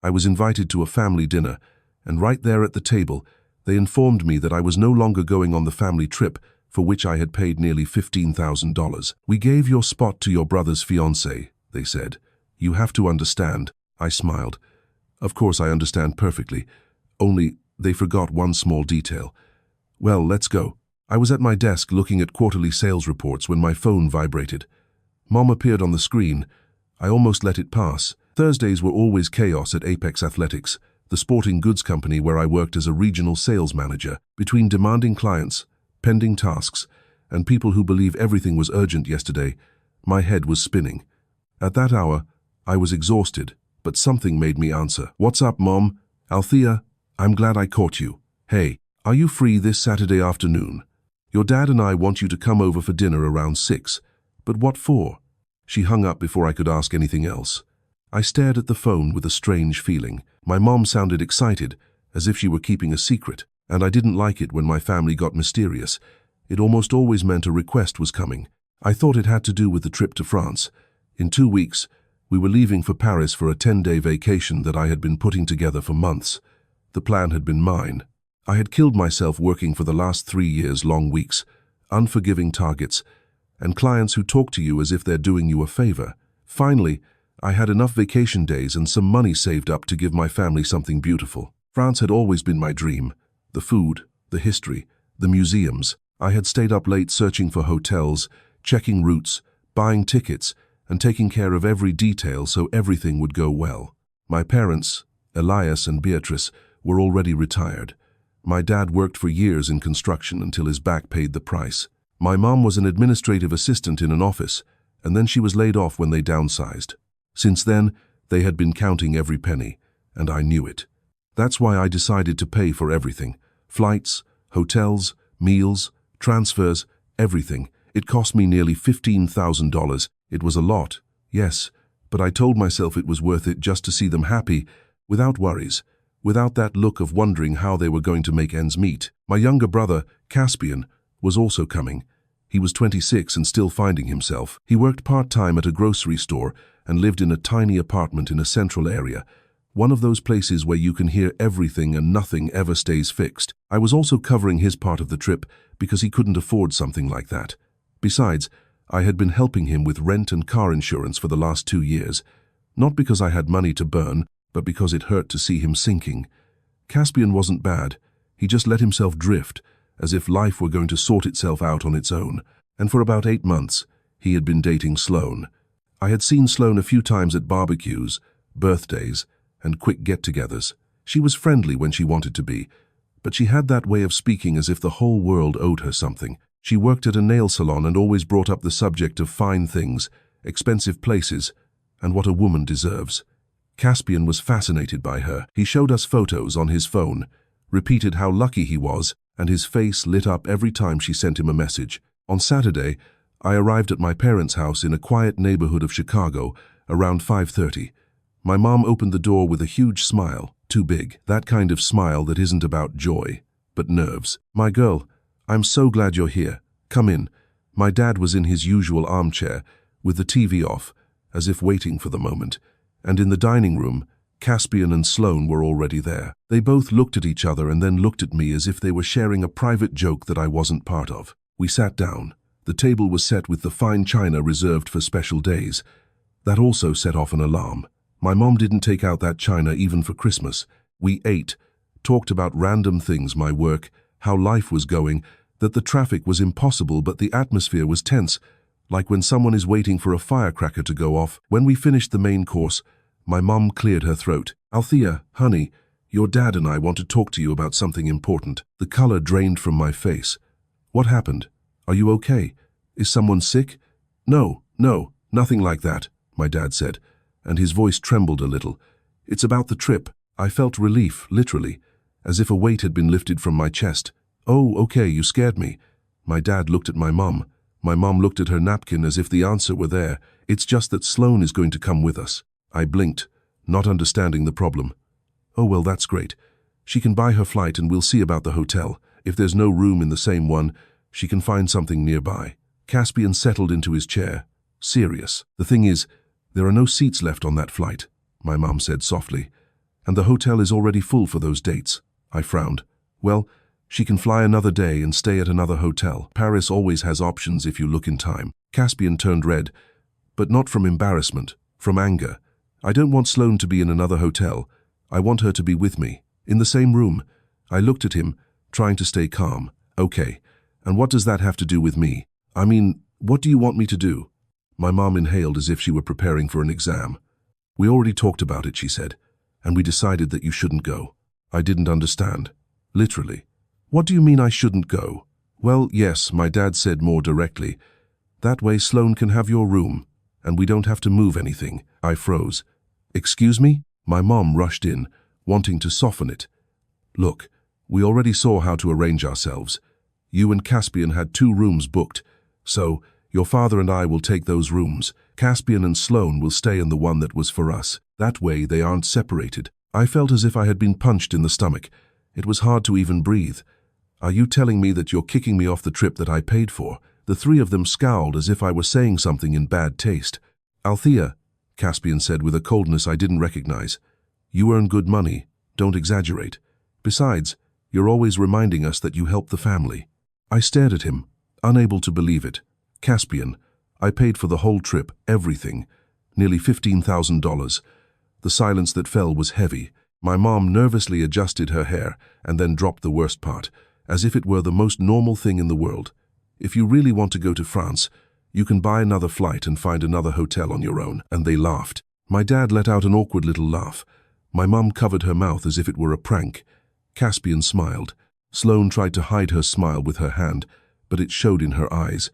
I was invited to a family dinner, and right there at the table, they informed me that I was no longer going on the family trip, for which I had paid nearly $15,000. "We gave your spot to your brother's fiancée," they said. "You have to understand." I smiled. Of course I understand perfectly, only they forgot one small detail. "Well, let's go." I was at my desk looking at quarterly sales reports when my phone vibrated. Mom appeared on the screen. I almost let it pass. Thursdays were always chaos at Apex Athletics, the sporting goods company where I worked as a regional sales manager. Between demanding clients, pending tasks, and people who believe everything was urgent yesterday, my head was spinning. At that hour, I was exhausted, but something made me answer. "What's up, Mom?" "Althea, I'm glad I caught you. Hey, are you free this Saturday afternoon? Your dad and I want you to come over for dinner around 6. "But what for?" She hung up before I could ask anything else. I stared at the phone with a strange feeling. My mom sounded excited, as if she were keeping a secret, and I didn't like it when my family got mysterious. It almost always meant a request was coming. I thought it had to do with the trip to France. In 2 weeks, we were leaving for Paris for a 10-day vacation that I had been putting together for months. The plan had been mine. I had killed myself working for the last 3 years, long weeks, unforgiving targets, and clients who talk to you as if they're doing you a favor. Finally, I had enough vacation days and some money saved up to give my family something beautiful. France had always been my dream. The food, the history, the museums. I had stayed up late searching for hotels, checking routes, buying tickets, and taking care of every detail so everything would go well. My parents, Elias and Beatrice, were already retired. My dad worked for years in construction until his back paid the price. My mom was an administrative assistant in an office, and then she was laid off when they downsized. Since then, they had been counting every penny, and I knew it. That's why I decided to pay for everything. Flights, hotels, meals, transfers, everything. It cost me nearly $15,000. It was a lot, yes, but I told myself it was worth it just to see them happy, without worries, without that look of wondering how they were going to make ends meet. My younger brother, Caspian, was also coming. He was 26 and still finding himself. He worked part-time at a grocery store and lived in a tiny apartment in a central area, one of those places where you can hear everything and nothing ever stays fixed. I was also covering his part of the trip because he couldn't afford something like that. Besides, I had been helping him with rent and car insurance for the last 2 years, not because I had money to burn, but because it hurt to see him sinking. Caspian wasn't bad. He just let himself drift, as if life were going to sort itself out on its own. And for about 8 months, he had been dating Sloane. I had seen Sloane a few times at barbecues, birthdays, and quick get-togethers. She was friendly when she wanted to be, but she had that way of speaking as if the whole world owed her something. She worked at a nail salon and always brought up the subject of fine things, expensive places, and what a woman deserves. Caspian was fascinated by her. He showed us photos on his phone, repeated how lucky he was, and his face lit up every time she sent him a message. On Saturday, I arrived at my parents' house in a quiet neighborhood of Chicago around 5:30. My mom opened the door with a huge smile, too big, that kind of smile that isn't about joy, but nerves. "My girl, I'm so glad you're here. Come in." My dad was in his usual armchair, with the TV off, as if waiting for the moment, and in the dining room, Caspian and Sloane were already there. They both looked at each other and then looked at me as if they were sharing a private joke that I wasn't part of. We sat down. The table was set with the fine china reserved for special days. That also set off an alarm. My mom didn't take out that china even for Christmas. We ate, talked about random things, my work, how life was going, that the traffic was impossible but the atmosphere was tense, like when someone is waiting for a firecracker to go off. When we finished the main course, my mom cleared her throat. "Althea, honey, your dad and I want to talk to you about something important." The color drained from my face. "What happened? Are you okay? Is someone sick?" No, nothing like that," my dad said, and his voice trembled a little. "It's about the trip." I felt relief, literally, as if a weight had been lifted from my chest. "Oh, okay, you scared me." My dad looked at my mom. My mom looked at her napkin as if the answer were there. "It's just that Sloane is going to come with us." I blinked, not understanding the problem. "Oh, well, that's great. She can buy her flight and we'll see about the hotel. If there's no room in the same one, she can find something nearby." Caspian settled into his chair. "Serious. The thing is, there are no seats left on that flight," my mom said softly. And the hotel is already full for those dates. I frowned. Well, she can fly another day and stay at another hotel. Paris always has options if you look in time. Caspian turned red, but not from embarrassment, from anger. I don't want Sloane to be in another hotel. I want her to be with me, in the same room. I looked at him, trying to stay calm. Okay, and what does that have to do with me? I mean, what do you want me to do? My mom inhaled as if she were preparing for an exam. We already talked about it, she said, and we decided that you shouldn't go. I didn't understand. Literally. What do you mean I shouldn't go? Well, yes, my dad said more directly. That way Sloane can have your room, and we don't have to move anything. I froze. Excuse me? My mom rushed in, wanting to soften it. Look, we already saw how to arrange ourselves. You and Caspian had 2 rooms booked, so your father and I will take those rooms. Caspian and Sloane will stay in the one that was for us. That way they aren't separated. I felt as if I had been punched in the stomach. It was hard to even breathe. Are you telling me that you're kicking me off the trip that I paid for? The 3 of them scowled as if I were saying something in bad taste. Althea, Caspian said with a coldness I didn't recognize. You earn good money. Don't exaggerate. Besides, you're always reminding us that you help the family. I stared at him, unable to believe it. Caspian, I paid for the whole trip, everything. Nearly $15,000. The silence that fell was heavy. My mom nervously adjusted her hair and then dropped the worst part, as if it were the most normal thing in the world. If you really want to go to France, you can buy another flight and find another hotel on your own. And they laughed. My dad let out an awkward little laugh. My mom covered her mouth as if it were a prank. Caspian smiled. Sloane tried to hide her smile with her hand, but it showed in her eyes.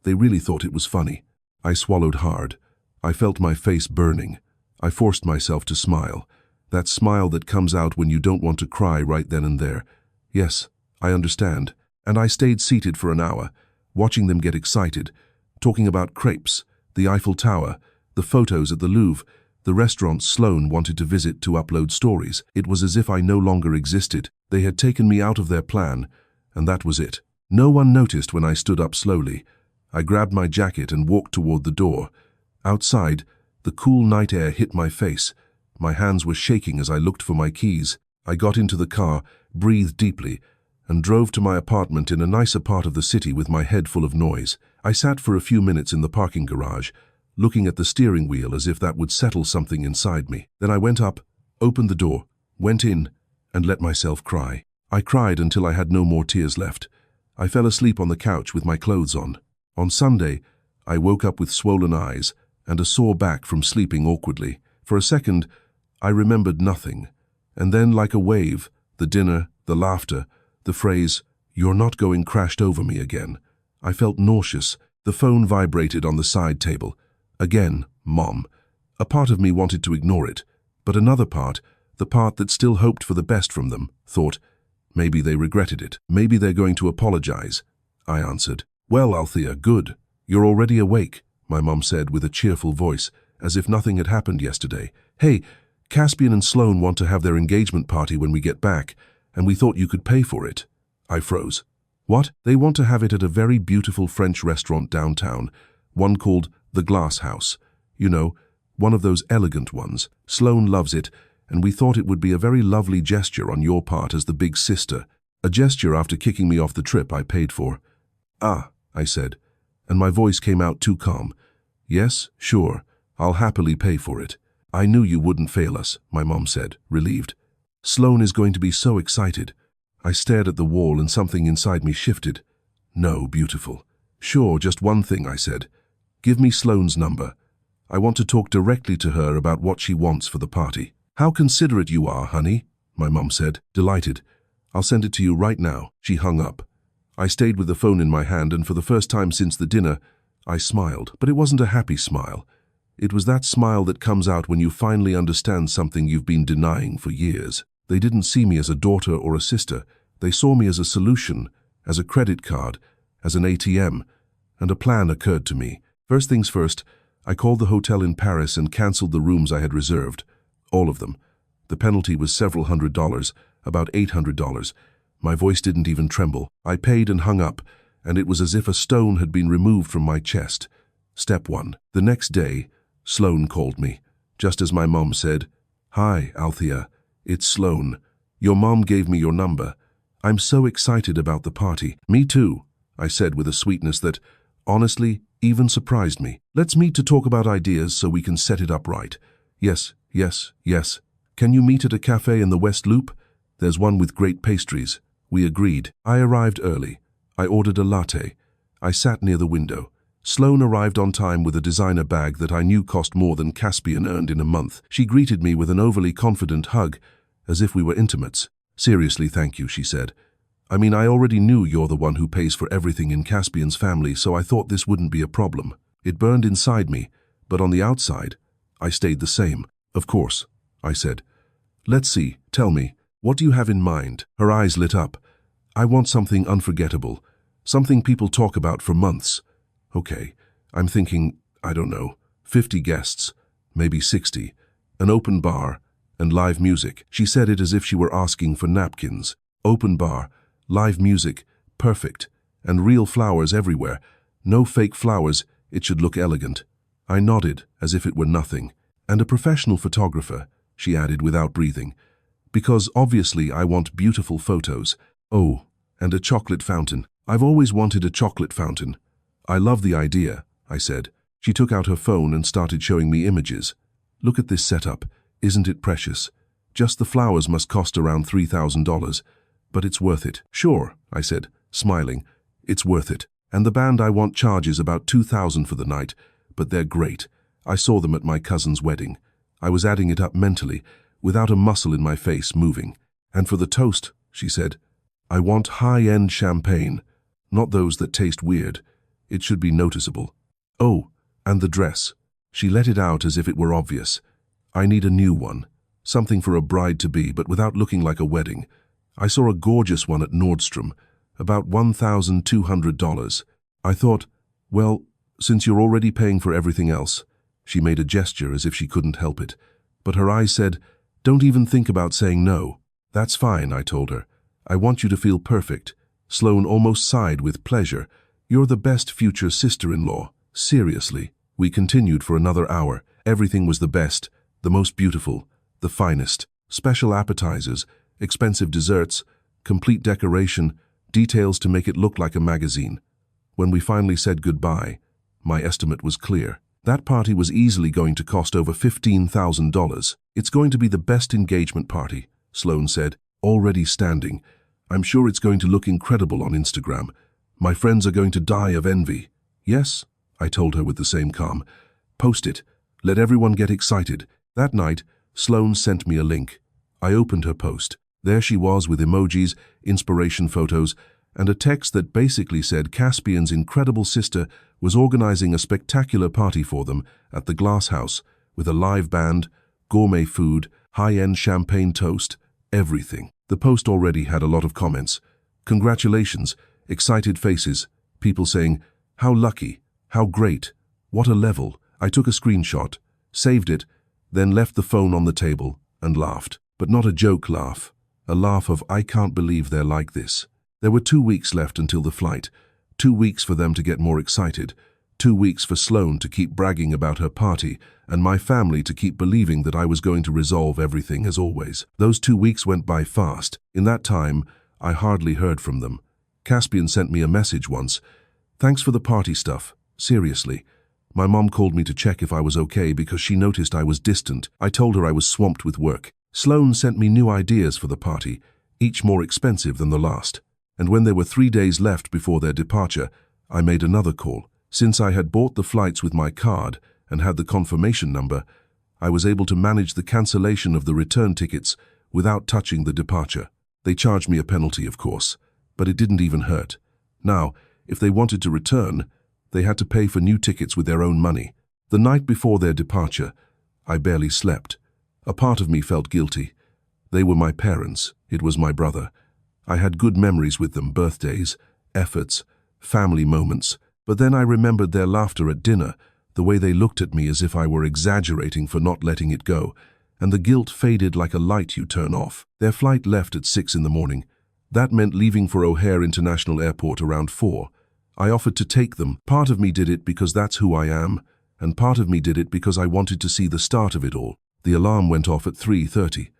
They really thought it was funny. I swallowed hard. I felt my face burning. I forced myself to smile. That smile that comes out when you don't want to cry right then and there. Yes, I understand. And I stayed seated for an hour, watching them get excited, talking about crepes, the Eiffel Tower, the photos at the Louvre, the restaurants Sloane wanted to visit to upload stories. It was as if I no longer existed. They had taken me out of their plan, and that was it. No one noticed when I stood up slowly. I grabbed my jacket and walked toward the door. Outside, the cool night air hit my face. My hands were shaking as I looked for my keys. I got into the car, breathed deeply, and drove to my apartment in a nicer part of the city with my head full of noise. I sat for a few minutes in the parking garage, looking at the steering wheel as if that would settle something inside me. Then I went up, opened the door, went in, and let myself cry. I cried until I had no more tears left. I fell asleep on the couch with my clothes on. On Sunday, I woke up with swollen eyes and a sore back from sleeping awkwardly. For a second, I remembered nothing. And then, like a wave, the dinner, the laughter, the phrase, "You're not going," crashed over me again. I felt nauseous. The phone vibrated on the side table. Again, Mom. A part of me wanted to ignore it, but another part, the part that still hoped for the best from them, thought, maybe they regretted it. Maybe they're going to apologize. I answered. Well, Althea, good. You're already awake, my mom said with a cheerful voice, as if nothing had happened yesterday. Hey, Caspian and Sloane want to have their engagement party when we get back, and we thought you could pay for it. I froze. What? They want to have it at a very beautiful French restaurant downtown, one called The Glass House. You know, one of those elegant ones. Sloane loves it, and we thought it would be a very lovely gesture on your part as the big sister. A gesture after kicking me off the trip I paid for. Ah, I said, and my voice came out too calm. Yes, sure, I'll happily pay for it. I knew you wouldn't fail us, my mom said, relieved. Sloane is going to be so excited. I stared at the wall and something inside me shifted. No, beautiful. Sure, just one thing, I said. Give me Sloane's number. I want to talk directly to her about what she wants for the party. How considerate you are, honey, my mom said, delighted. I'll send it to you right now. She hung up. I stayed with the phone in my hand, and for the first time since the dinner, I smiled. But it wasn't a happy smile. It was that smile that comes out when you finally understand something you've been denying for years. They didn't see me as a daughter or a sister. They saw me as a solution, as a credit card, as an ATM, and a plan occurred to me. First things first, I called the hotel in Paris and canceled the rooms I had reserved. All of them. The penalty was several $100s, about $800. My voice didn't even tremble. I paid and hung up, and it was as if a stone had been removed from my chest. Step 1. The next day, Sloane called me, just as my mom said, Hi, Althea. It's Sloane. Your mom gave me your number. I'm so excited about the party." "Me too," I said with a sweetness that, honestly, even surprised me. "Let's meet to talk about ideas so we can set it up right." "Yes, yes, yes. Can you meet at a cafe in the West Loop? There's one with great pastries." We agreed. I arrived early. I ordered a latte. I sat near the window. Sloane arrived on time with a designer bag that I knew cost more than Caspian earned in a month. She greeted me with an overly confident hug, as if we were intimates. "Seriously, thank you," she said. "I mean, I already knew you're the one who pays for everything in Caspian's family, so I thought this wouldn't be a problem." It burned inside me, but on the outside, I stayed the same. "Of course," I said. "Let's see, tell me, what do you have in mind?" Her eyes lit up. "I want something unforgettable, something people talk about for months." "Okay, I'm thinking, I don't know, 50 guests, maybe 60, an open bar, and live music." She said it as if she were asking for napkins. Open bar, live music, perfect, and real flowers everywhere. No fake flowers, it should look elegant. I nodded, as if it were nothing. "And a professional photographer," she added without breathing, "because obviously I want beautiful photos. Oh, and a chocolate fountain. I've always wanted a chocolate fountain." "I love the idea," I said. She took out her phone and started showing me images. "Look at this setup. Isn't it precious? Just the flowers must cost around $3,000, but it's worth it." "Sure," I said, smiling. "It's worth it. And the band I want charges about $2,000 for the night, but they're great. I saw them at my cousin's wedding." I was adding it up mentally, without a muscle in my face moving. "And for the toast," she said, "I want high-end champagne, not those that taste weird. It should be noticeable. Oh, and the dress." She let it out as if it were obvious. "I need a new one, something for a bride-to-be, but without looking like a wedding. I saw a gorgeous one at Nordstrom, about $1,200. I thought, well, since you're already paying for everything else." She made a gesture as if she couldn't help it, but her eyes said, "Don't even think about saying no." "That's fine," I told her. "I want you to feel perfect." Sloane almost sighed with pleasure. "You're the best future sister-in-law. Seriously." We continued for another hour. Everything was the best, the most beautiful, the finest. Special appetizers, expensive desserts, complete decoration, details to make it look like a magazine. When we finally said goodbye, my estimate was clear. That party was easily going to cost over $15,000. "It's going to be the best engagement party," Sloane said, already standing. "I'm sure it's going to look incredible on Instagram. My friends are going to die of envy." "Yes," I told her with the same calm. "Post it. Let everyone get excited." That night, Sloane sent me a link. I opened her post. There she was with emojis, inspiration photos, and a text that basically said Caspian's incredible sister was organizing a spectacular party for them at the Glass House with a live band, gourmet food, high-end champagne toast, everything. The post already had a lot of comments. Congratulations, excited faces, people saying, "How lucky, how great, what a level." I took a screenshot, saved it, then left the phone on the table and laughed. But not a joke laugh, a laugh of "I can't believe they're like this." There were 2 weeks left until the flight, 2 weeks for them to get more excited, 2 weeks for Sloane to keep bragging about her party, and my family to keep believing that I was going to resolve everything as always. Those 2 weeks went by fast. In that time, I hardly heard from them. Caspian sent me a message once. "Thanks for the party stuff. Seriously." My mom called me to check if I was okay because she noticed I was distant. I told her I was swamped with work. Sloane sent me new ideas for the party, each more expensive than the last. And when there were 3 days left before their departure, I made another call. Since I had bought the flights with my card and had the confirmation number, I was able to manage the cancellation of the return tickets without touching the departure. They charged me a penalty, of course, but it didn't even hurt. Now, if they wanted to return, they had to pay for new tickets with their own money. The night before their departure, I barely slept. A part of me felt guilty. They were my parents. It was my brother. I had good memories with them, birthdays, efforts, family moments. But then I remembered their laughter at dinner, the way they looked at me as if I were exaggerating for not letting it go, and the guilt faded like a light you turn off. Their flight left at 6 in the morning. That meant leaving for O'Hare International Airport around 4. I offered to take them. Part of me did it because that's who I am, and part of me did it because I wanted to see the start of it all. The alarm went off at 3:30.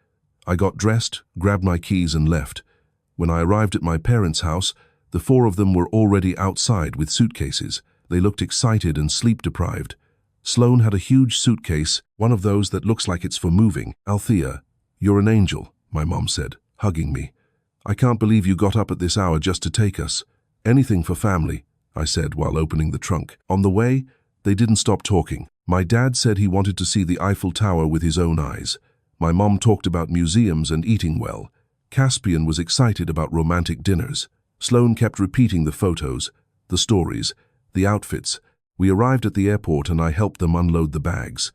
I got dressed, grabbed my keys and left. When I arrived at my parents' house, the four of them were already outside with suitcases. They looked excited and sleep-deprived. Sloane had a huge suitcase, one of those that looks like it's for moving. "Althea, you're an angel," my mom said, hugging me. "I can't believe you got up at this hour just to take us." "Anything for family," I said while opening the trunk. On the way, they didn't stop talking. My dad said he wanted to see the Eiffel Tower with his own eyes. My mom talked about museums and eating well. Caspian was excited about romantic dinners. Sloane kept repeating the photos, the stories, the outfits. We arrived at the airport and I helped them unload the bags.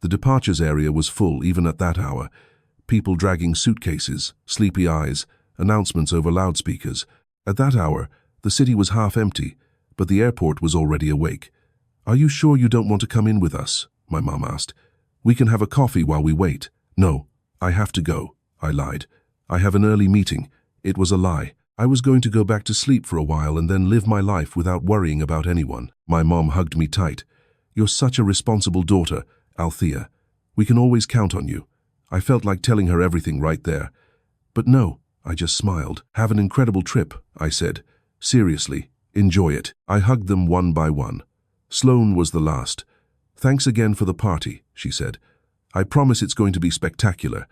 The departures area was full even at that hour. People dragging suitcases, sleepy eyes, announcements over loudspeakers. At that hour, the city was half empty, but the airport was already awake. "Are you sure you don't want to come in with us?" my mom asked. "We can have a coffee while we wait." "No, I have to go," I lied. "I have an early meeting." It was a lie. I was going to go back to sleep for a while and then live my life without worrying about anyone. My mom hugged me tight. "You're such a responsible daughter, Althea. We can always count on you." I felt like telling her everything right there. But no, I just smiled. "Have an incredible trip," I said. "Seriously, enjoy it." I hugged them one by one. Sloane was the last. "Thanks again for the party," she said. "I promise it's going to be spectacular.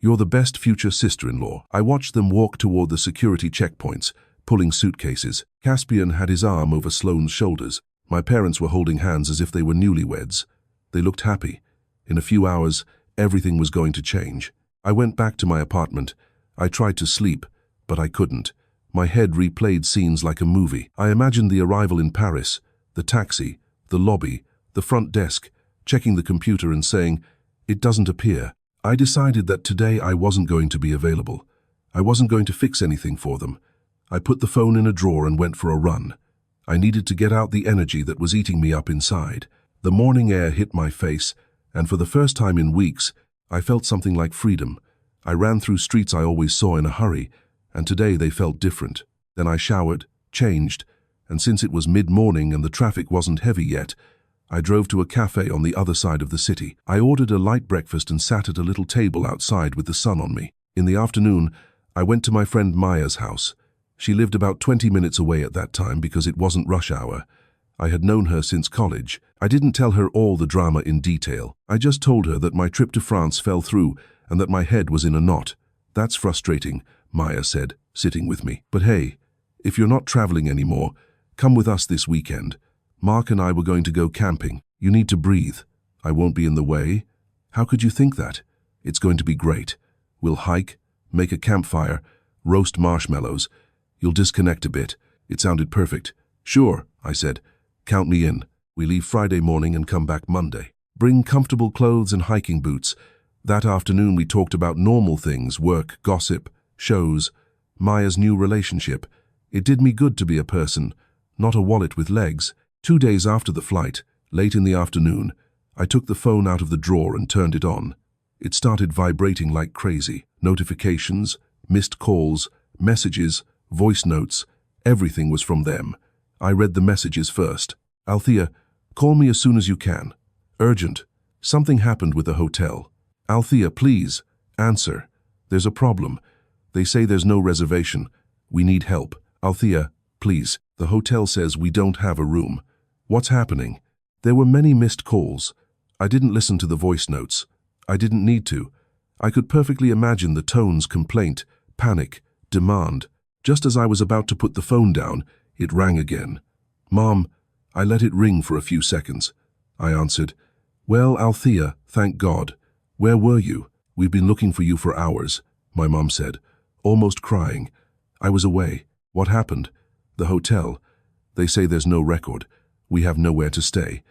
You're the best future sister-in-law." I watched them walk toward the security checkpoints, pulling suitcases. Caspian had his arm over Sloane's shoulders. My parents were holding hands as if they were newlyweds. They looked happy. In a few hours, everything was going to change. I went back to my apartment. I tried to sleep, but I couldn't. My head replayed scenes like a movie. I imagined the arrival in Paris, the taxi, the lobby, the front desk, checking the computer and saying, "It doesn't appear." I decided that today I wasn't going to be available. I wasn't going to fix anything for them. I put the phone in a drawer and went for a run. I needed to get out the energy that was eating me up inside. The morning air hit my face, and for the first time in weeks, I felt something like freedom. I ran through streets I always saw in a hurry, and today they felt different. Then I showered, changed, and since it was mid-morning and the traffic wasn't heavy yet, I drove to a cafe on the other side of the city. I ordered a light breakfast and sat at a little table outside with the sun on me. In the afternoon, I went to my friend Maya's house. She lived about 20 minutes away at that time because it wasn't rush hour. I had known her since college. I didn't tell her all the drama in detail. I just told her that my trip to France fell through and that my head was in a knot. "That's frustrating," Maya said, sitting with me. "But hey, if you're not traveling anymore, come with us this weekend. Mark and I were going to go camping. You need to breathe. I won't be in the way." "How could you think that?" "It's going to be great. We'll hike, make a campfire, roast marshmallows. You'll disconnect a bit." It sounded perfect. "Sure," I said. "Count me in." We leave Friday morning and come back Monday. Bring comfortable clothes and hiking boots. That afternoon we talked about normal things, work, gossip, shows, Maya's new relationship. It did me good to be a person, not a wallet with legs. 2 days after the flight, late in the afternoon, I took the phone out of the drawer and turned it on. It started vibrating like crazy. Notifications, missed calls, messages, voice notes, everything was from them. I read the messages first. "Althea, call me as soon as you can. Urgent. Something happened with the hotel. Althea, please, answer. There's a problem. They say there's no reservation. We need help. Althea, please. The hotel says we don't have a room. What's happening?" There were many missed calls. I didn't listen to the voice notes. I didn't need to. I could perfectly imagine the tones: complaint, panic, demand. Just as I was about to put the phone down, it rang again. "Mom," I let it ring for a few seconds. I answered. "Well, Althea, thank God. Where were you? We've been looking for you for hours," my mom said, almost crying. "I was away. What happened?" "The hotel. They say there's no record. We have nowhere to stay."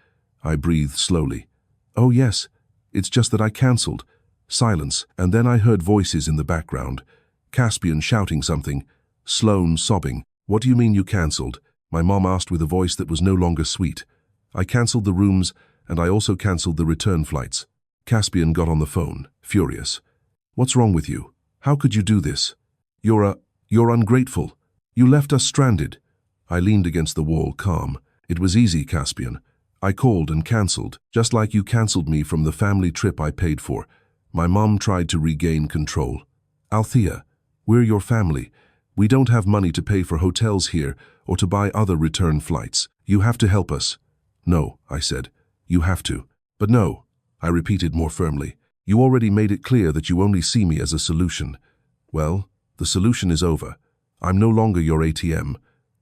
I breathed slowly. "Oh yes, it's just that I cancelled." Silence, and then I heard voices in the background. Caspian shouting something. Sloane sobbing. "What do you mean you cancelled?" my mom asked with a voice that was no longer sweet. "I cancelled the rooms, and I also cancelled the return flights." Caspian got on the phone, furious. "What's wrong with you? How could you do this? You're ungrateful. You left us stranded." I leaned against the wall, calm. "It was easy, Caspian. I called and cancelled, just like you cancelled me from the family trip I paid for." My mom tried to regain control. Althea, we're your family. We don't have money to pay for hotels here or to buy other return flights. You have to help us. No, I said. You have to. But no, I repeated more firmly. You already made it clear that you only see me as a solution. Well, the solution is over. I'm no longer your ATM.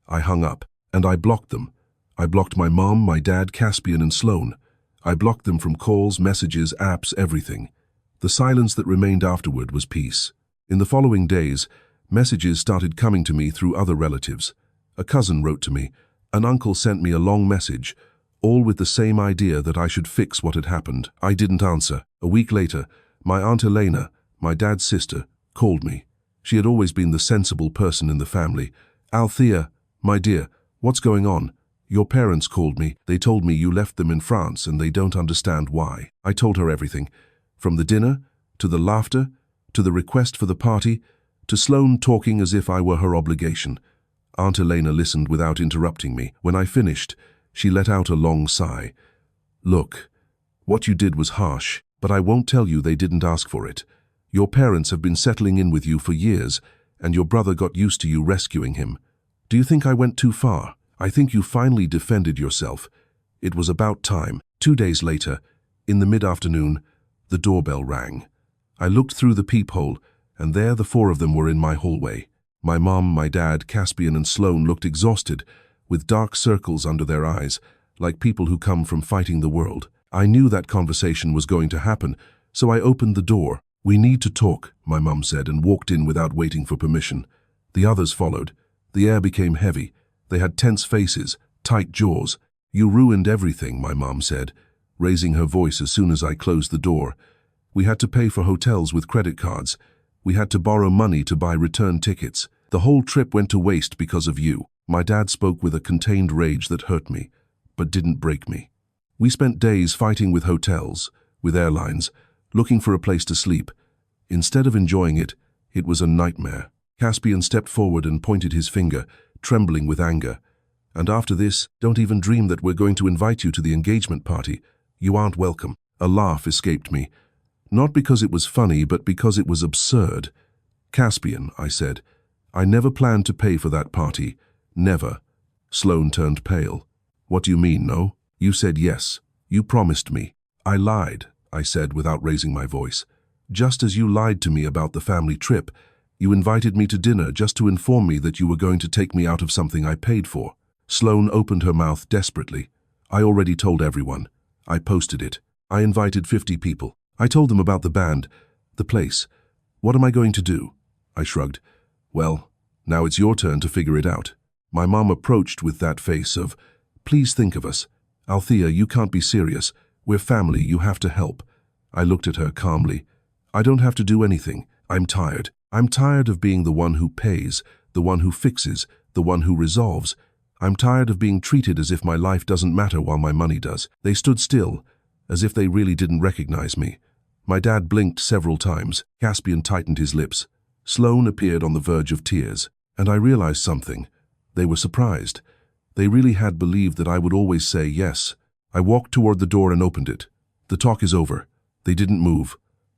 I hung up, and I blocked them. I blocked my mom, my dad, Caspian, and Sloan. I blocked them from calls, messages, apps, everything. The silence that remained afterward was peace. In the following days, messages started coming to me through other relatives. A cousin wrote to me. An uncle sent me a long message, all with the same idea that I should fix what had happened. I didn't answer. A week later, my Aunt Elena, my dad's sister, called me. She had always been the sensible person in the family. Althea, my dear, what's going on? Your parents called me. They told me you left them in France and they don't understand why. I told her everything. From the dinner, to the laughter, to the request for the party, to Sloan talking as if I were her obligation. Aunt Elena listened without interrupting me. When I finished, she let out a long sigh. Look, what you did was harsh, but I won't tell you they didn't ask for it. Your parents have been settling in with you for years, and your brother got used to you rescuing him. Do you think I went too far? I think you finally defended yourself. It was about time. 2 days later, in the mid-afternoon, the doorbell rang. I looked through the peephole, and there the 4 of them were in my hallway. My mom, my dad, Caspian, and Sloan looked exhausted, with dark circles under their eyes, like people who come from fighting the world. I knew that conversation was going to happen, so I opened the door. We need to talk, my mum said, and walked in without waiting for permission. The others followed. The air became heavy. They had tense faces, tight jaws. You ruined everything, my mom said, raising her voice as soon as I closed the door. We had to pay for hotels with credit cards. We had to borrow money to buy return tickets. The whole trip went to waste because of you. My dad spoke with a contained rage that hurt me, but didn't break me. We spent days fighting with hotels, with airlines, looking for a place to sleep. Instead of enjoying it, it was a nightmare. Caspian stepped forward and pointed his finger, trembling with anger. And after this, don't even dream that we're going to invite you to the engagement party. You aren't welcome. A laugh escaped me. Not because it was funny, but because it was absurd. Caspian, I said, I never planned to pay for that party. Never. Sloan turned pale. What do you mean, no? You said yes. You promised me. I lied, I said without raising my voice. Just as you lied to me about the family trip, you invited me to dinner just to inform me that you were going to take me out of something I paid for. Sloan opened her mouth desperately. I already told everyone. I posted it. I invited 50 people. I told them about the band, the place. What am I going to do? I shrugged. Well, now it's your turn to figure it out. My mom approached with that face of, please think of us. Althea, you can't be serious. We're family, you have to help. I looked at her calmly. I don't have to do anything. I'm tired. I'm tired of being the one who pays, the one who fixes, the one who resolves. I'm tired of being treated as if my life doesn't matter while my money does. They stood still, as if they really didn't recognize me. My dad blinked several times. Caspian tightened his lips. Sloan appeared on the verge of tears, and I realized something. They were surprised. They really had believed that I would always say yes. I walked toward the door and opened it. The talk is over. They didn't move.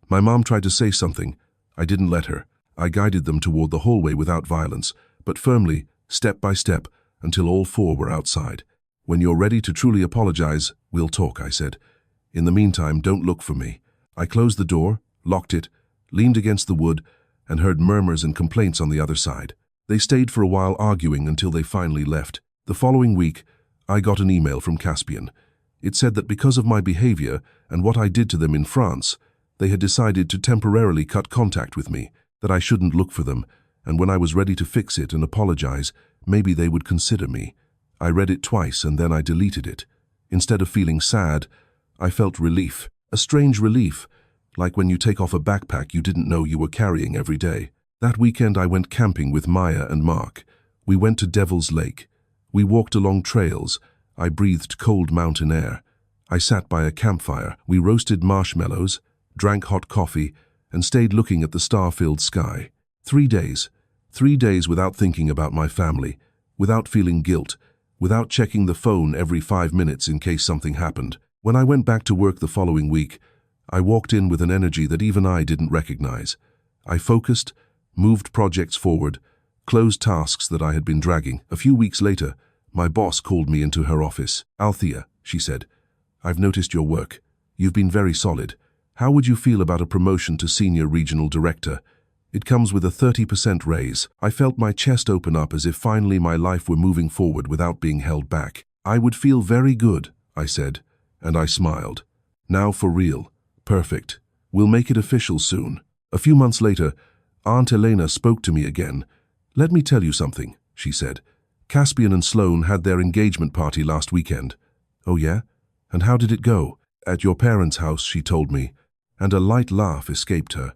My mom tried to say something. I didn't let her. I guided them toward the hallway without violence, but firmly, step by step, until all 4 were outside. When you're ready to truly apologize, we'll talk, I said. In the meantime, don't look for me. I closed the door, locked it, leaned against the wood, and heard murmurs and complaints on the other side. They stayed for a while arguing until they finally left. The following week, I got an email from Caspian. It said that because of my behavior and what I did to them in France, they had decided to temporarily cut contact with me, that I shouldn't look for them, and when I was ready to fix it and apologize, maybe they would consider me. I read it twice and then I deleted it. Instead of feeling sad, I felt relief, a strange relief, like when you take off a backpack you didn't know you were carrying every day. That weekend I went camping with Maya and Mark. We went to Devil's Lake. We walked along trails. I breathed cold mountain air. I sat by a campfire. We roasted marshmallows, drank hot coffee, and stayed looking at the star-filled sky. 3 days. 3 days without thinking about my family, without feeling guilt, without checking the phone every 5 minutes in case something happened. When I went back to work the following week, I walked in with an energy that even I didn't recognize. I focused, moved projects forward, closed tasks that I had been dragging. A few weeks later, my boss called me into her office. "Althea," she said, "I've noticed your work. You've been very solid. How would you feel about a promotion to Senior Regional Director? It comes with a 30% raise." I felt my chest open up as if finally my life were moving forward without being held back. "I would feel very good," I said, and I smiled. "Now for real. Perfect. We'll make it official soon." A few months later, Aunt Elena spoke to me again. "Let me tell you something," she said. "Caspian and Sloane had their engagement party last weekend." "Oh yeah? And how did it go?" "At your parents' house," she told me, and a light laugh escaped her.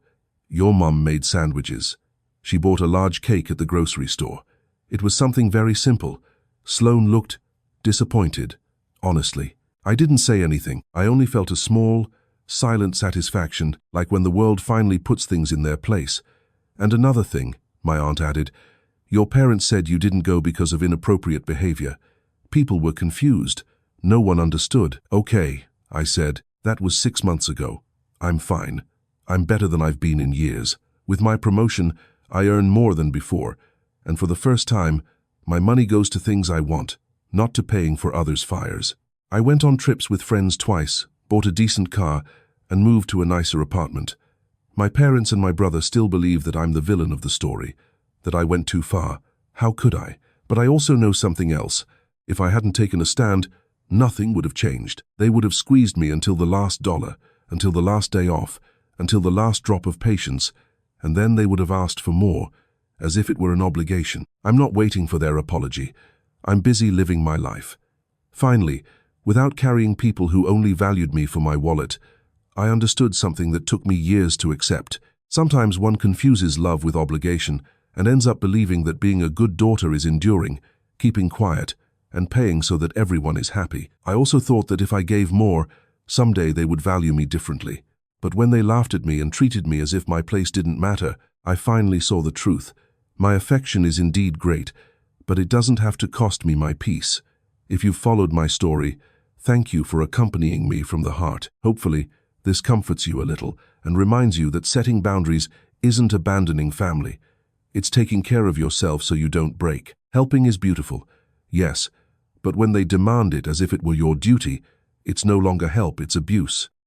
"Your mum made sandwiches. She bought a large cake at the grocery store. It was something very simple." Sloane looked disappointed, honestly. I didn't say anything. I only felt a small, silent satisfaction, like when the world finally puts things in their place. "And another thing," my aunt added, "your parents said you didn't go because of inappropriate behavior. People were confused. No one understood." "Okay," I said. "That was 6 months ago. I'm fine. I'm better than I've been in years. With my promotion, I earn more than before, and for the first time, my money goes to things I want, not to paying for others' fires." I went on trips with friends twice, bought a decent car, and moved to a nicer apartment. My parents and my brother still believe that I'm the villain of the story, that I went too far. How could I? But I also know something else. If I hadn't taken a stand, nothing would have changed. They would have squeezed me until the last dollar, until the last day off, until the last drop of patience, and then they would have asked for more, as if it were an obligation. I'm not waiting for their apology. I'm busy living my life. Finally, without carrying people who only valued me for my wallet, I understood something that took me years to accept. Sometimes one confuses love with obligation and ends up believing that being a good daughter is enduring, keeping quiet, and paying so that everyone is happy. I also thought that if I gave more, someday they would value me differently. But when they laughed at me and treated me as if my place didn't matter, I finally saw the truth. My affection is indeed great, but it doesn't have to cost me my peace. If you've followed my story, thank you for accompanying me from the heart. Hopefully, this comforts you a little and reminds you that setting boundaries isn't abandoning family. It's taking care of yourself so you don't break. Helping is beautiful, yes, but when they demand it as if it were your duty, it's no longer help, it's abuse.